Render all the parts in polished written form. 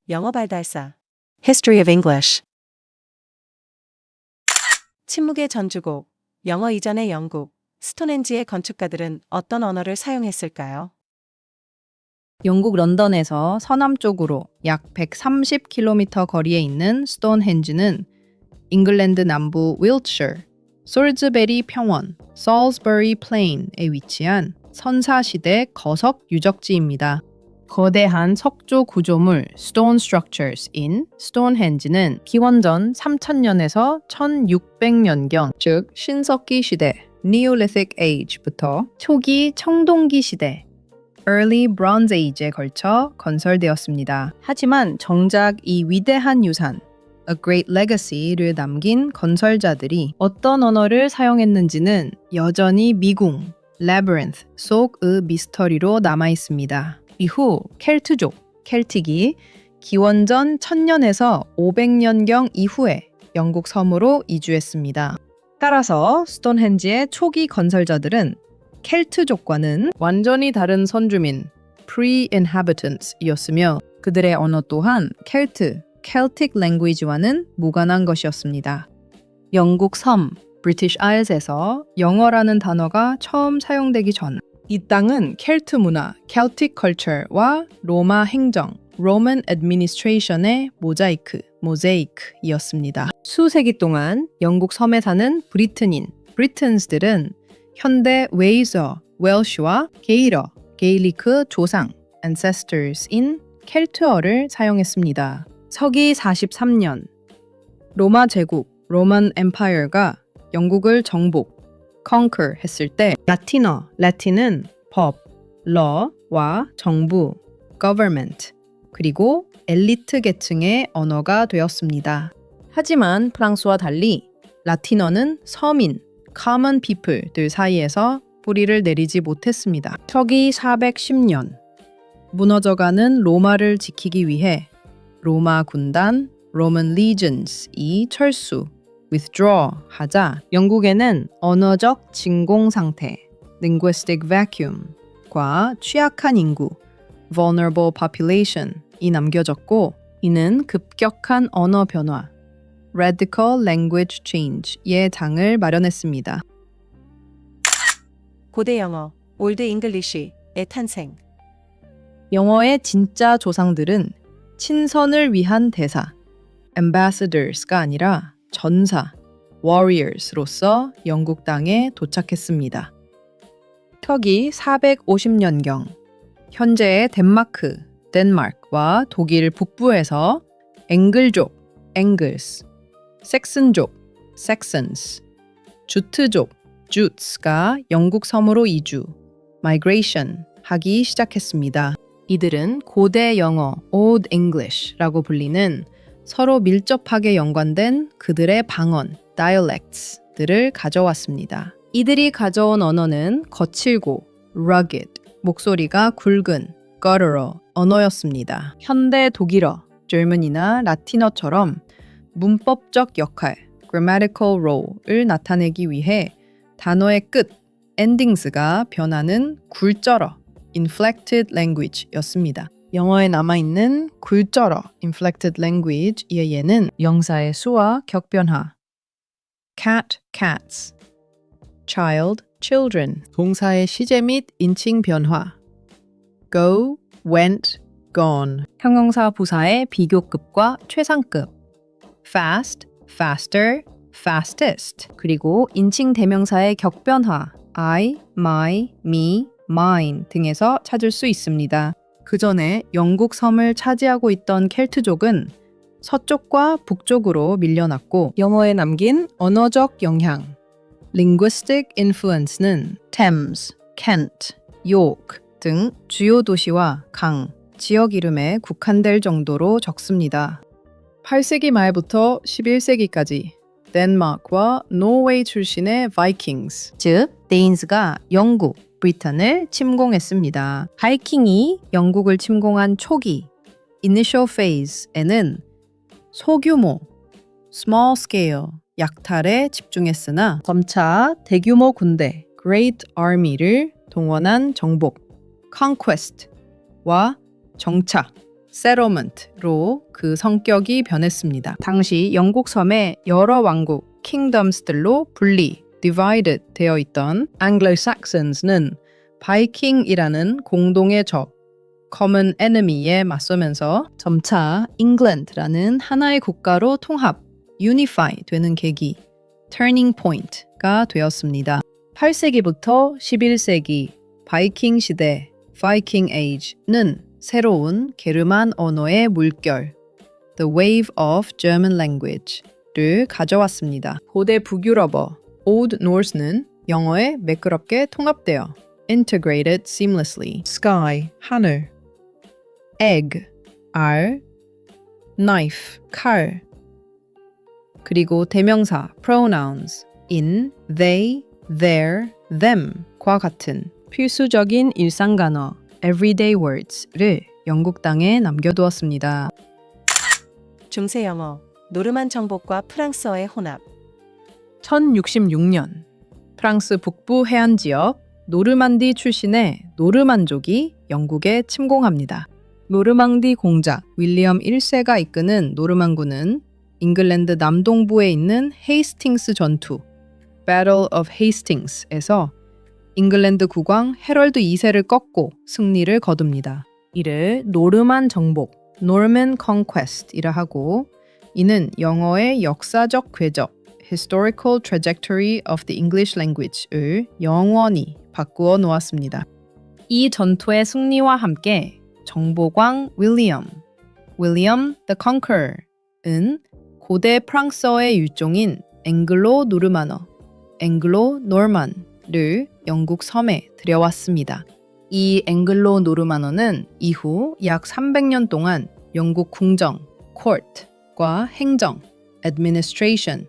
영어 발달사. History of English. 침묵의 전주곡. 영어 이전의 영국, 스톤헨지의 건축가들은 어떤 언어를 사용했을까요? 영국 런던에서 서남쪽으로 약 130km 거리에 있는 스톤헨지는 잉글랜드 남부 윌트셔, 솔즈베리 평원, 솔스버리 플레인에 위치한 선사시대 거석 유적지입니다. 거대한 석조 구조물 Stone Structures인 스톤헨지는 기원전 3000년에서 1600년경, 즉 신석기 시대 Neolithic Age부터 초기 청동기 시대 Early Bronze Age에 걸쳐 건설되었습니다. 하지만 정작 이 위대한 유산 A Great Legacy를 남긴 건설자들이 어떤 언어를 사용했는지는 여전히 미궁 Labyrinth 속의 미스터리로 남아있습니다. 이후 켈트족, 켈틱이 기원전 1000년에서 500년경 이후에 영국 섬으로 이주했습니다. 따라서 스톤헨지의 초기 건설자들은 켈트족과는 완전히 다른 선주민, pre-inhabitants이었으며 그들의 언어 또한 켈트, Celtic language와는 무관한 것이었습니다. 영국 섬, British Isles에서 영어라는 단어가 처음 사용되기 전 이 땅은 켈트 문화, Celtic culture와 로마 행정, Roman administration의 모자이크이었습니다. 수세기 동안 영국 섬에 사는 브리튼인, 브리튼스들은 현대 웨이저, 웰시와 게일어, 게일리크 조상, ancestors인 켈트어를 사용했습니다. 서기 43년, 로마 제국, Roman Empire가 영국을 정복, conquer 했을 때 라틴어, 라틴은 법, law와 정부, government, 그리고 엘리트 계층의 언어가 되었습니다. 하지만 프랑스와 달리 라틴어는 서민, common people들 사이에서 뿌리를 내리지 못했습니다. 서기 410년, 무너져가는 로마를 지키기 위해 로마 군단, Roman legions이 철수, withdraw 하자 영국에는 언어적 진공 상태, linguistic vacuum과 취약한 인구, vulnerable population이 남겨졌고 이는 급격한 언어 변화, radical language change의 장을 마련했습니다. 고대 영어, 올드 잉글리쉬의 탄생. 영어의 진짜 조상들은 친선을 위한 대사, ambassadors가 아니라 전사, warriors로서 영국 땅에 도착했습니다. 서기 450년경, 현재의 덴마크와 독일 북부에서 앵글족, Angles, 섹슨족, Saxons, 주트족, Jutes가 영국 섬으로 이주, migration 하기 시작했습니다. 이들은 고대 영어, Old English라고 불리는 서로 밀접하게 연관된 그들의 방언, dialects들을 가져왔습니다. 이들이 가져온 언어는 거칠고, rugged, 목소리가 굵은, guttural 언어였습니다. 현대 독일어, German이나 라틴어처럼 문법적 역할, grammatical role을 나타내기 위해 단어의 끝, endings가 변하는 굴절어, inflected language였습니다. 영어에 남아있는 굴절어, inflected language의 예는 명사의 수와 격변화, cat, cats, child, children, 동사의 시제 및 인칭 변화, go, went, gone, 형용사 부사의 비교급과 최상급, fast, faster, fastest, 그리고 인칭 대명사의 격변화, I, my, me, mine 등에서 찾을 수 있습니다. 그 전에 영국 섬을 차지하고 있던 켈트족은 서쪽과 북쪽으로 밀려났고 영어에 남긴 언어적 영향, linguistic influence는 Thames, Kent, York 등 주요 도시와 강, 지역 이름에 국한될 정도로 적습니다. 8세기 말부터 11세기까지 덴마크와 노르웨이 출신의 바이킹스, 즉 데인스가 영국, 브리튼을 침공했습니다. 바이킹이 영국을 침공한 초기, initial phase에는 소규모, small scale, 약탈에 집중했으나 점차 대규모 군대, great army를 동원한 정복, conquest와 정착, settlement로 그 성격이 변했습니다. 당시 영국 섬에 여러 왕국, kingdoms들로 divided 되어 있던 Anglo-Saxons는 바이킹이라는 공동의 적, common enemy에 맞서면서 점차 England라는 하나의 국가로 통합, unify 되는 계기, turning point가 되었습니다. 8세기부터 11세기 바이킹 시대, Viking Age는 새로운 게르만 언어의 물결, The Wave of German Language를 가져왔습니다. 고대 북유럽어, Old Norse는 영어에 매끄럽게 통합되어 integrated seamlessly. Sky, 하늘. Egg, 알. Knife, 칼. 그리고 대명사, pronouns, in, they, their, them과 같은 필수적인 일상 단어, everyday words를 영국 땅에 남겨두었습니다. 중세 영어, 노르만 정복과 프랑스어의 혼합. 1066년 프랑스 북부 해안 지역 노르만디 출신의 노르만족이 영국에 침공합니다. 노르망디 공작 윌리엄 1세가 이끄는 노르만군은 잉글랜드 남동부에 있는 헤이스팅스 전투 Battle of Hastings에서 잉글랜드 국왕 헤럴드 2세를 꺾고 승리를 거둡니다. 이를 노르만 정복 Norman Conquest이라 하고 이는 영어의 역사적 궤적 Historical Trajectory of the English Language를 영원히 바꾸어 놓았습니다. 이 전투의 승리와 함께 정복왕 William the Conqueror은 고대 프랑스어의 일종인 앵글로 노르만어, 앵글로 노르만을 영국 섬에 들여왔습니다. 이 앵글로 노르만어는 이후 약 300년 동안 영국 궁정, court과 행정, administration,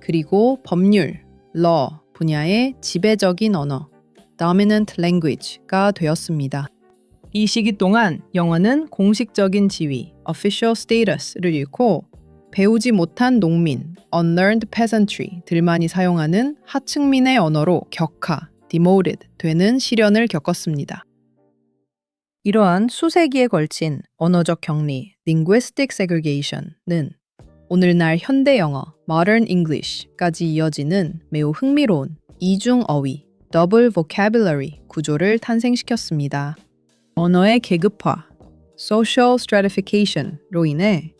그리고 법률, law 분야의 지배적인 언어, dominant language가 되었습니다. 이 시기 동안 영어는 공식적인 지위, official status를 잃고 배우지 못한 농민, unlearned peasantry들만이 사용하는 하층민의 언어로 격하, demoted 되는 시련을 겪었습니다. 이러한 수세기에 걸친 언어적 격리, linguistic segregation는 오늘날 현대 영어, modern English까지 이어지는 매우 흥미로운 이중 어휘, double vocabulary 구조를 탄생시켰습니다. 언어의 계급화, social stratification로 인해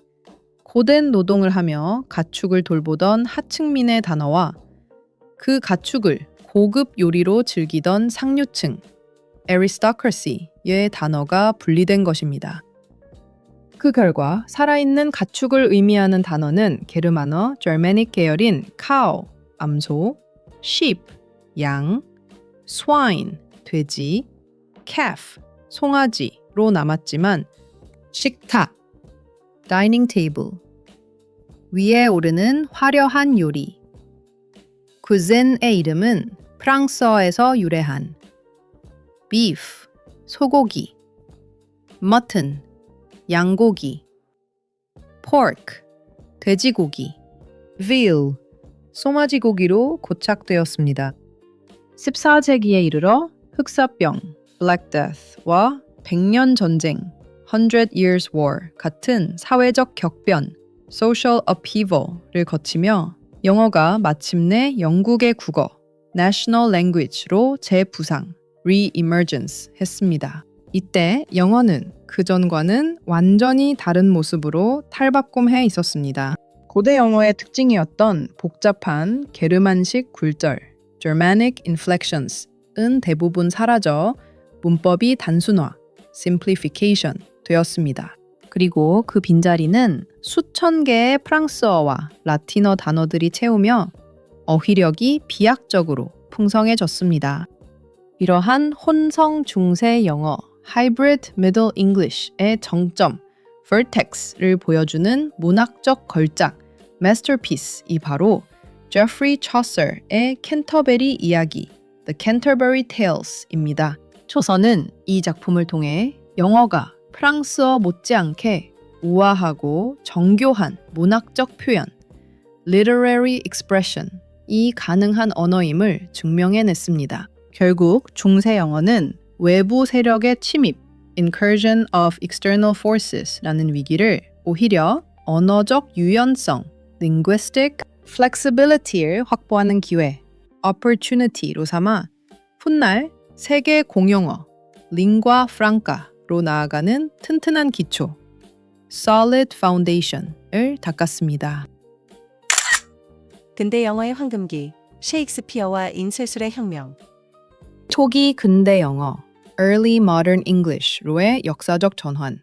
고된 노동을 하며 가축을 돌보던 하층민의 단어와 그 가축을 고급 요리로 즐기던 상류층, aristocracy의 단어가 분리된 것입니다. 그 결과 살아있는 가축을 의미하는 단어는 게르만어, Germanic 계열인 cow, 암소, sheep, 양, swine, 돼지, calf, 송아지로 남았지만 식탁, dining table, 위에 오르는 화려한 요리, cuisine의 이름은 프랑스어에서 유래한 beef, 소고기, mutton, 양고기, pork, 돼지고기, veal, 소마지고기로 고착되었습니다. 14세기에 이르러 흑사병, Black Death와 100년 전쟁, 100 Years War 같은 사회적 격변, social upheaval을 거치며 영어가 마침내 영국의 국어, national language로 재부상, re-emergence 했습니다. 이때 영어는 그전과는 완전히 다른 모습으로 탈바꿈해 있었습니다. 고대 영어의 특징이었던 복잡한 게르만식 굴절, Germanic inflections은 대부분 사라져 문법이 단순화, simplification 되었습니다. 그리고 그 빈자리는 수천 개의 프랑스어와 라틴어 단어들이 채우며 어휘력이 비약적으로 풍성해졌습니다. 이러한 혼성 중세 영어, Hybrid Middle English의 정점, vertex를 보여주는 문학적 걸작, masterpiece이 바로 Geoffrey Chaucer의 캔터베리 이야기, The Canterbury Tales입니다. 초서는 이 작품을 통해 영어가 프랑스어 못지않게 우아하고 정교한 문학적 표현, literary expression이 가능한 언어임을 증명해냈습니다. 결국 중세 영어는 외부 세력의 침입, incursion of external forces라는 위기를 오히려 언어적 유연성, linguistic flexibility를 확보하는 기회, opportunity로 삼아 훗날 세계 공용어, lingua franca로 나아가는 튼튼한 기초, solid foundation을 닦았습니다. 근대 영어의 황금기, 셰익스피어와 인쇄술의 혁명. 초기 근대 영어, early modern English로의 역사적 전환,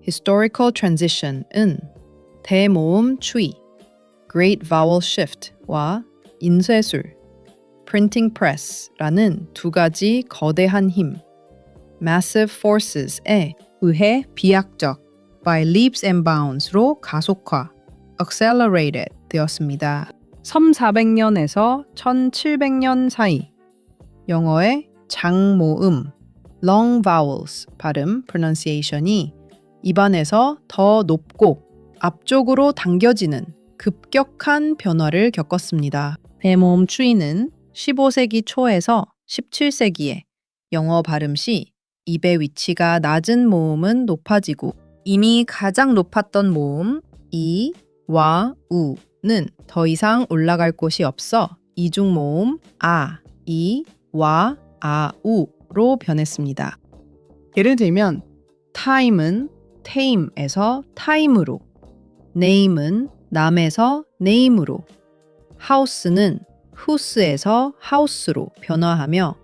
historical transition은 대모음 추이, great vowel shift와 인쇄술, printing press라는 두 가지 거대한 힘, massive forces에 의해 비약적, by leaps and bounds로 가속화, accelerated 되었습니다. 1400년에서 1700년 사이 영어의 장모음, long vowels 발음, pronunciation이 입안에서 더 높고 앞쪽으로 당겨지는 급격한 변화를 겪었습니다. 대모음 추이는 15세기 초에서 17세기에 영어 발음 시 입의 위치가 낮은 모음은 높아지고 이미 가장 높았던 모음 이, 와, 우는 더 이상 올라갈 곳이 없어 이중 모음 아, 이, 와, 아, 우로 변했습니다. 예를 들면 time은 tame에서 time으로, name은 남에서 name으로, house는 whose에서 house로 변화하며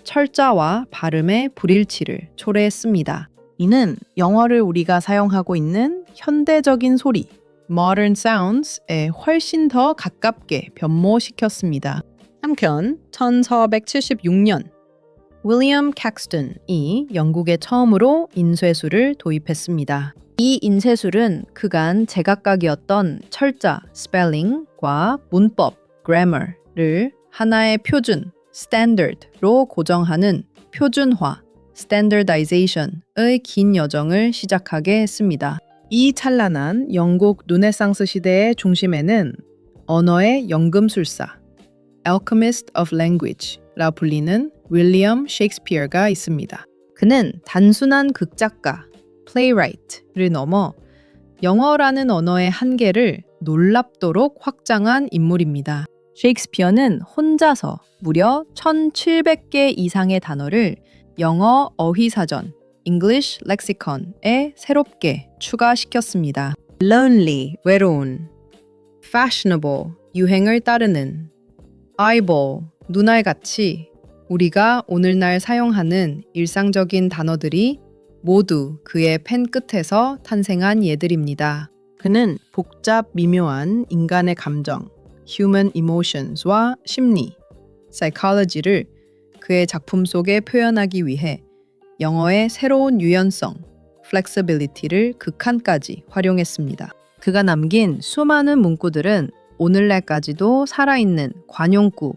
철자와 발음의 불일치를 초래했습니다. 이는 영어를 우리가 사용하고 있는 현대적인 소리, modern sounds에 훨씬 더 가깝게 변모시켰습니다. 한편 1476년 윌리엄 캡스턴이 영국에 처음으로 인쇄술을 도입했습니다. 이 인쇄술은 그간 제각각이었던 철자, spelling과 문법, grammar를 하나의 표준, standard로 고정하는 표준화, standardization의 긴 여정을 시작하게 했습니다. 이 찬란한 영국 르네상스 시대의 중심에는 언어의 연금술사, alchemist of language라 불리는 윌리엄 셰익스피어가 있습니다. 그는 단순한 극작가, playwright를 넘어 영어라는 언어의 한계를 놀랍도록 확장한 인물입니다. 셰익스피어는 혼자서 무려 1700개 이상의 단어를 영어 어휘사전, English Lexicon에 새롭게 추가시켰습니다. lonely, 외로운, fashionable, 유행을 따르는, eyeball, 눈알같이 우리가 오늘날 사용하는 일상적인 단어들이 모두 그의 펜 끝에서 탄생한 예들입니다. 그는 복잡 미묘한 인간의 감정, human emotions와 심리, psychology를 그의 작품 속에 표현하기 위해 영어의 새로운 유연성, flexibility를 극한까지 활용했습니다. 그가 남긴 수많은 문구들은 오늘날까지도 살아있는 관용구,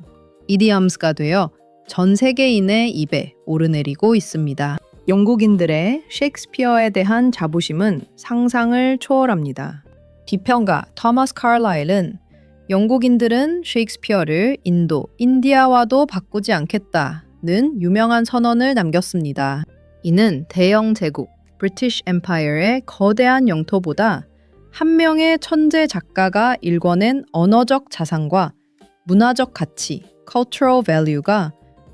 idioms가 되어 전 세계인의 입에 오르내리고 있습니다. 영국인들의 셰익스피어에 대한 자부심은 상상을 초월합니다. 비평가 토마스 칼라일은 영국인들은 셰익스피어를 인디아와도 바꾸지 않겠다는 유명한 선언을 남겼습니다. 이는 대영 제국, 브리티시 엠파이어의 거대한 영토보다 한 명의 천재 작가가 일궈낸 언어적 자산과 문화적 가치, cultural value가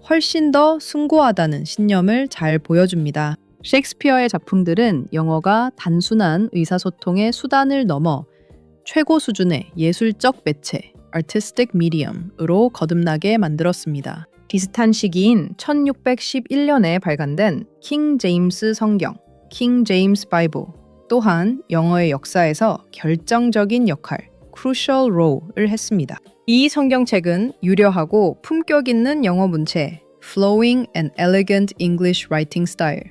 훨씬 더 숭고하다는 신념을 잘 보여줍니다. 셰익스피어의 작품들은 영어가 단순한 의사소통의 수단을 넘어 최고 수준의 예술적 매체, artistic medium으로 거듭나게 만들었습니다. 비슷한 시기인 1611년에 발간된 킹 제임스 성경, 킹 제임스 바이블 또한 영어의 역사에서 결정적인 역할, crucial role을 했습니다. 이 성경책은 유려하고 품격 있는 영어 문체, flowing and elegant English writing style,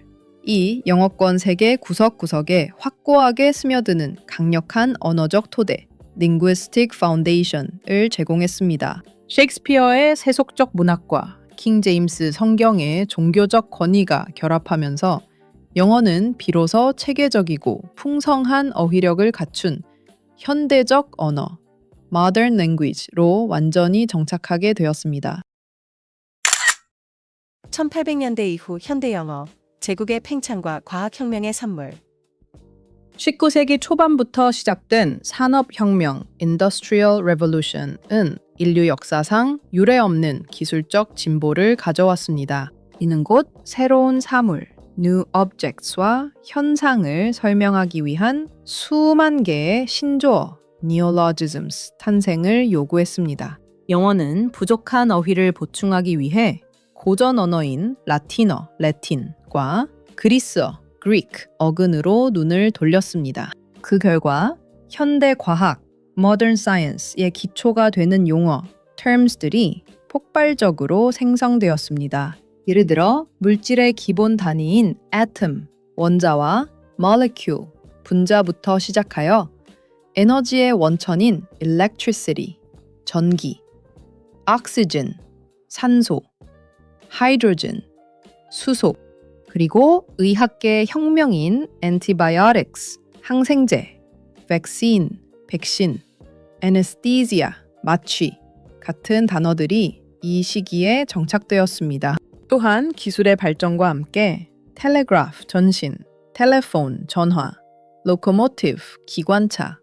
이 영어권 세계 구석구석에 확고하게 스며드는 강력한 언어적 토대, linguistic foundation을 제공했습니다. 셰익스피어의 세속적 문학과 킹 제임스 성경의 종교적 권위가 결합하면서 영어는 비로소 체계적이고 풍성한 어휘력을 갖춘 현대적 언어, modern language로 완전히 정착하게 되었습니다. 1800년대 이후 현대 영어, 제국의 팽창과 과학혁명의 선물. 19세기 초반부터 시작된 산업혁명 (Industrial Revolution은) 인류 역사상 유례없는 기술적 진보를 가져왔습니다. 이는 곧 새로운 사물, new objects와 현상을 설명하기 위한 수만 개의 신조어, neologisms 탄생을 요구했습니다. 영어는 부족한 어휘를 보충하기 위해 고전 언어인 라틴어, 레틴과 그리스어, Greek, 어근으로 눈을 돌렸습니다. 그 결과 현대 과학, modern science의 기초가 되는 용어, terms들이 폭발적으로 생성되었습니다. 예를 들어 물질의 기본 단위인 atom, 원자와 molecule, 분자부터 시작하여 에너지의 원천인 electricity, 전기, oxygen, 산소, hydrogen, 수소, 그리고 의학계의 혁명인 antibiotics, 항생제, vaccine, 백신, anesthesia, 마취 같은 단어들이 이 시기에 정착되었습니다. 또한 기술의 발전과 함께 telegraph, 전신, telephone, 전화, locomotive, 기관차,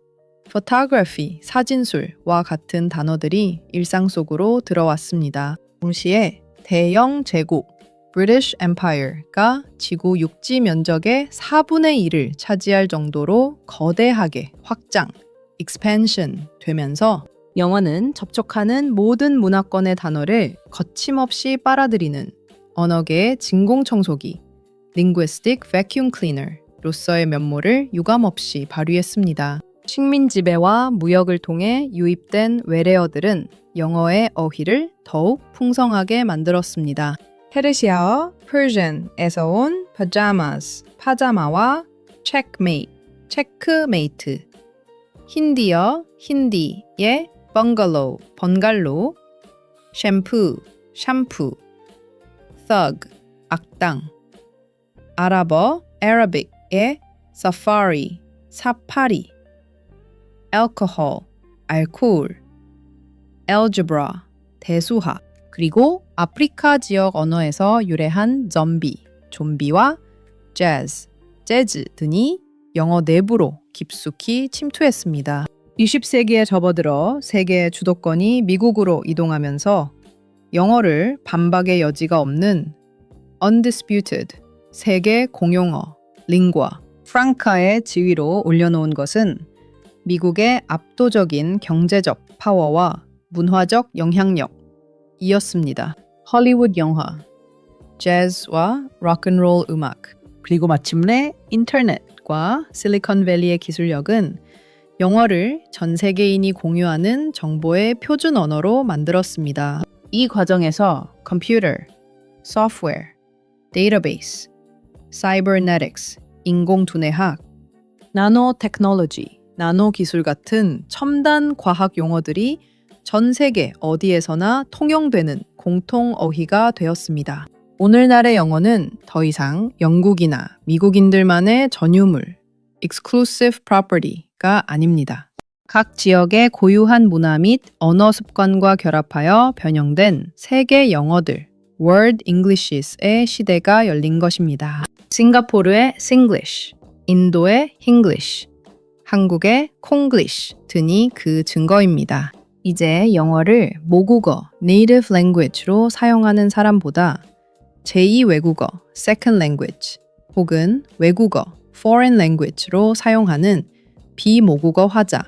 photography, 사진술과 같은 단어들이 일상 속으로 들어왔습니다. 동시에 대영 제국, British Empire가 지구 육지 면적의 4분의 1을 차지할 정도로 거대하게 확장, expansion 되면서 영어는 접촉하는 모든 문화권의 단어를 거침없이 빨아들이는 언어계의 진공청소기, linguistic vacuum cleaner로서의 면모를 유감없이 발휘했습니다. 식민 지배와 무역을 통해 유입된 외래어들은 영어의 어휘를 더욱 풍성하게 만들었습니다. 페르시아어 Persian에서 온 pajamas, 파자마와 checkmate, 체크메이트, 힌디어 힌디의 bungalow, 번갈로, 샴푸, 샴푸, thug, 악당, 아랍어 Arabic의 safari, 사파리, alcohol, 알코올, algebra, 대수학, 그리고 아프리카 지역 언어에서 유래한 좀비와 재즈, 재즈 등이 영어 내부로 깊숙이 침투했습니다. 20세기에 접어들어 세계의 주도권이 미국으로 이동하면서 영어를 반박의 여지가 없는 undisputed, 세계 공용어, lingua franca의 지위로 올려놓은 것은 미국의 압도적인 경제적 파워와 문화적 영향력이었습니다. 헐리우드 영화, 재즈와 록앤롤 음악, 그리고 마침내 인터넷과 실리콘밸리의 기술력은 영어를 전 세계인이 공유하는 정보의 표준 언어로 만들었습니다. 이 과정에서 컴퓨터, 소프트웨어, 데이터베이스, 사이버네틱스, 인공두뇌학, 나노테크놀로지, 나노기술 같은 첨단 과학 용어들이 전 세계 어디에서나 통용되는 공통 어휘가 되었습니다. 오늘날의 영어는 더 이상 영국이나 미국인들만의 전유물, exclusive property가 아닙니다. 각 지역의 고유한 문화 및 언어 습관과 결합하여 변형된 세계 영어들, World Englishes의 시대가 열린 것입니다. 싱가포르의 Singlish, 인도의 Hinglish, 한국의 콩글리시 등이 그 증거입니다. 이제 영어를 모국어, native language로 사용하는 사람보다 제2외국어, second language, 혹은 외국어, foreign language로 사용하는 비모국어 화자,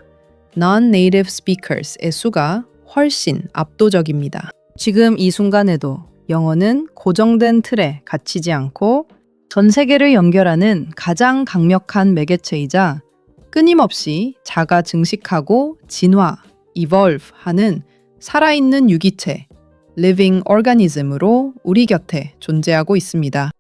non-native speakers의 수가 훨씬 압도적입니다. 지금 이 순간에도 영어는 고정된 틀에 갇히지 않고 전 세계를 연결하는 가장 강력한 매개체이자 끊임없이 자가 증식하고 진화, evolve 하는 살아있는 유기체, living organism으로 우리 곁에 존재하고 있습니다.